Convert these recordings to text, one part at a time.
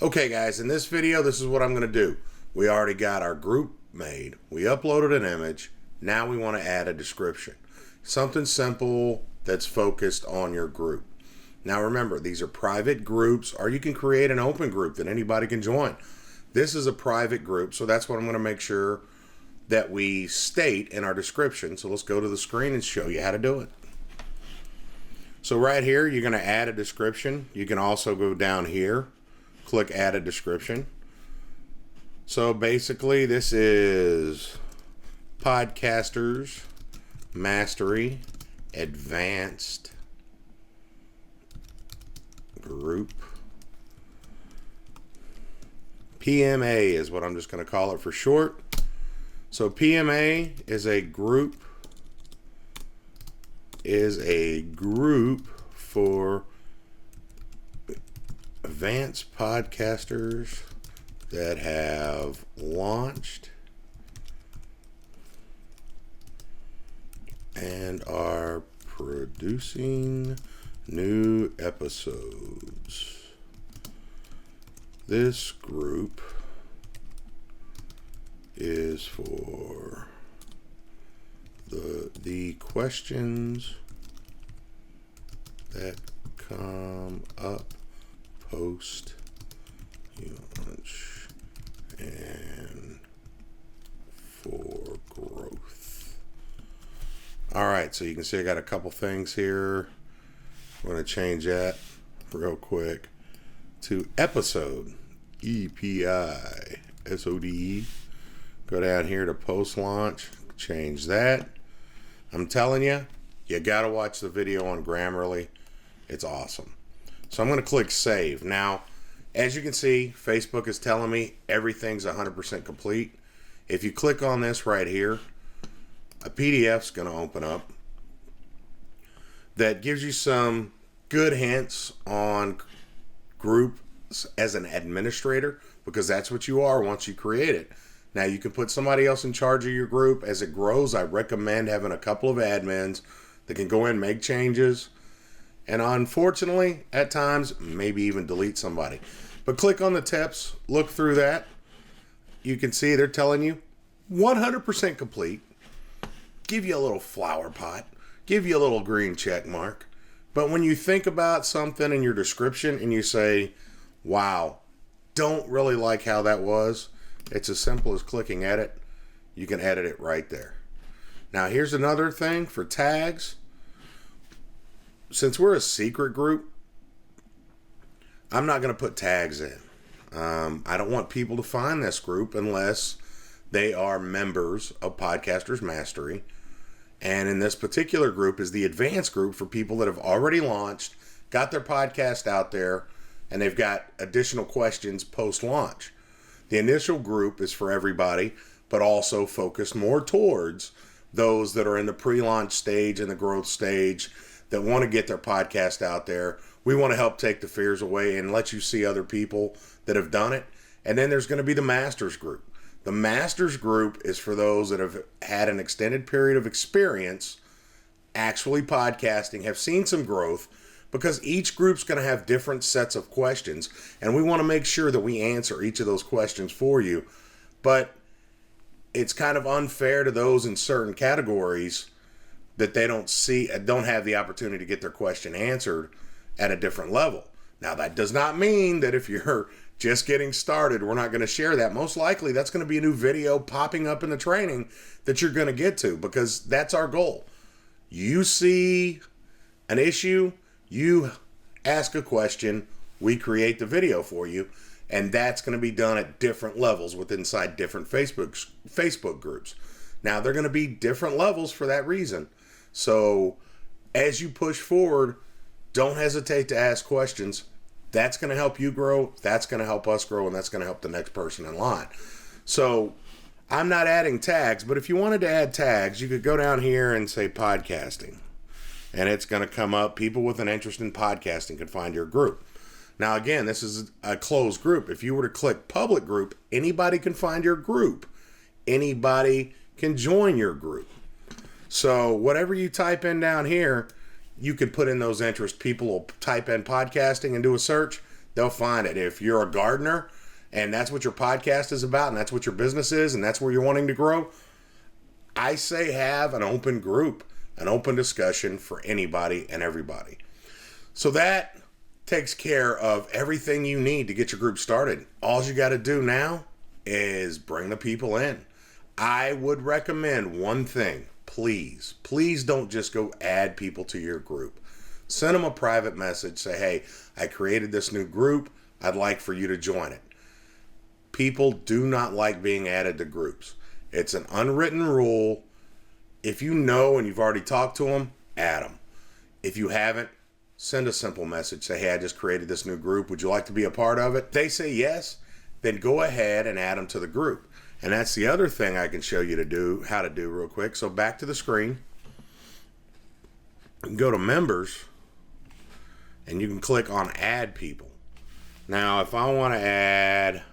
Okay guys, in this video, this is what I'm going to do. We already got our group made. We uploaded an image. Now we want to add a description. Something simple that's focused on your group. Now remember, these are private groups, or you can create an open group that anybody can join. This is a private group, so that's what I'm going to make sure that we state in our description. So let's go to the screen and show you how to do it. So right here, you're going to add a description. You can also go down here, click add a description. So basically this is Podcasters Mastery Advanced Group. PMA is what I'm just going to call it for short. So PMA is a group for advanced podcasters that have launched and are producing new episodes. This group is for the questions that come up post launch and for growth. All right, so you can see I got a couple things here. I'm going to change that real quick to episode, EPISODE. Go down here to post launch, change that. I'm telling you, you got to watch the video on Grammarly. It's awesome. So I'm going to click save. Now, as you can see, Facebook is telling me everything's 100% complete. If you click on this right here, a PDF is going to open up that gives you some good hints on groups as an administrator, because that's what you are once you create it. Now, you can put somebody else in charge of your group. As it grows, I recommend having a couple of admins that can go in and make changes. And unfortunately, at times, maybe even delete somebody. But click on the tips, look through that. You can see they're telling you 100% complete. Give you a little flower pot. Give you a little green check mark. But when you think about something in your description and you say, wow, don't really like how that was, it's as simple as clicking edit. You can edit it right there. Now, here's another thing for tags. Since we're a secret group, I'm not going to put tags in. I don't want people to find this group unless they are members of Podcasters Mastery. And in this particular group is the advanced group for people that have already launched, got their podcast out there, and they've got additional questions post-launch. The initial group is for everybody, but also focused more towards those that are in the pre-launch stage and the growth stage that want to get their podcast out there. We want to help take the fears away and let you see other people that have done it. And then there's going to be the Masters group. The Masters group is for those that have had an extended period of experience actually podcasting, have seen some growth, because each group's going to have different sets of questions. And we want to make sure that we answer each of those questions for you. But it's kind of unfair to those in certain categories that they don't have the opportunity to get their question answered at a different level. Now, that does not mean that if you're just getting started, we're not going to share that. Most likely, that's going to be a new video popping up in the training that you're going to get to, because that's our goal. You see an issue, you ask a question, we create the video for you, and that's going to be done at different levels inside different Facebook groups. Now, they're going to be different levels for that reason. So as you push forward, don't hesitate to ask questions. That's going to help you grow. That's going to help us grow, and that's going to help the next person in line. So I'm not adding tags, but if you wanted to add tags, you could go down here and say podcasting, and it's going to come up. People with an interest in podcasting can find your group. Now, again, this is a closed group. If you were to click public group, anybody can find your group. Anybody can join your group. So whatever you type in down here, you can put in those interests. People will type in podcasting and do a search. they'll find it. If you're a gardener and that's what your podcast is about and that's what your business is and that's where you're wanting to grow, I say have an open group, an open discussion for anybody and everybody. So that takes care of everything you need to get your group started. All you got to do now is bring the people in. I would recommend one thing. Please don't just go add people to your group. Send them a private message. Say, hey, I created this new group. I'd like for you to join it. People do not like being added to groups. It's an unwritten rule. If you know and you've already talked to them, add them. If you haven't, send a simple message. Say, hey, I just created this new group. Would you like to be a part of it? They say yes, then go ahead and add them to the group. And that's the other thing I can show you how to do real quick. So back to the screen. You can go to members and you can click on add people. Now, if I want to add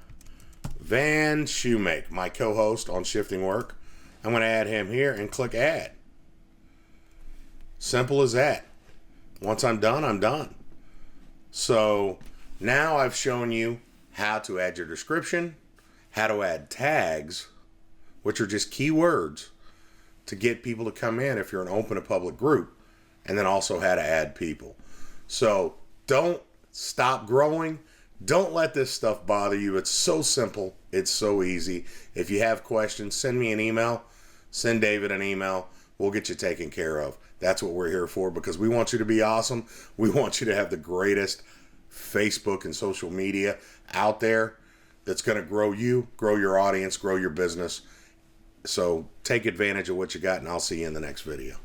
Van Shoemake, my co-host on Shifting Work, I'm going to add him here and click add. Simple as that. Once I'm done, I'm done. So now I've shown you how to add your description, how to add tags, which are just keywords to get people to come in if you're an open to public group, and then also how to add people. So don't stop growing. Don't let this stuff bother you. It's so simple. It's so easy. If you have questions, send me an email. Send David an email. We'll get you taken care of. That's what we're here for, because we want you to be awesome. We want you to have the greatest Facebook and social media out there that's going to grow you, grow your audience, grow your business. So take advantage of what you got, and I'll see you in the next video.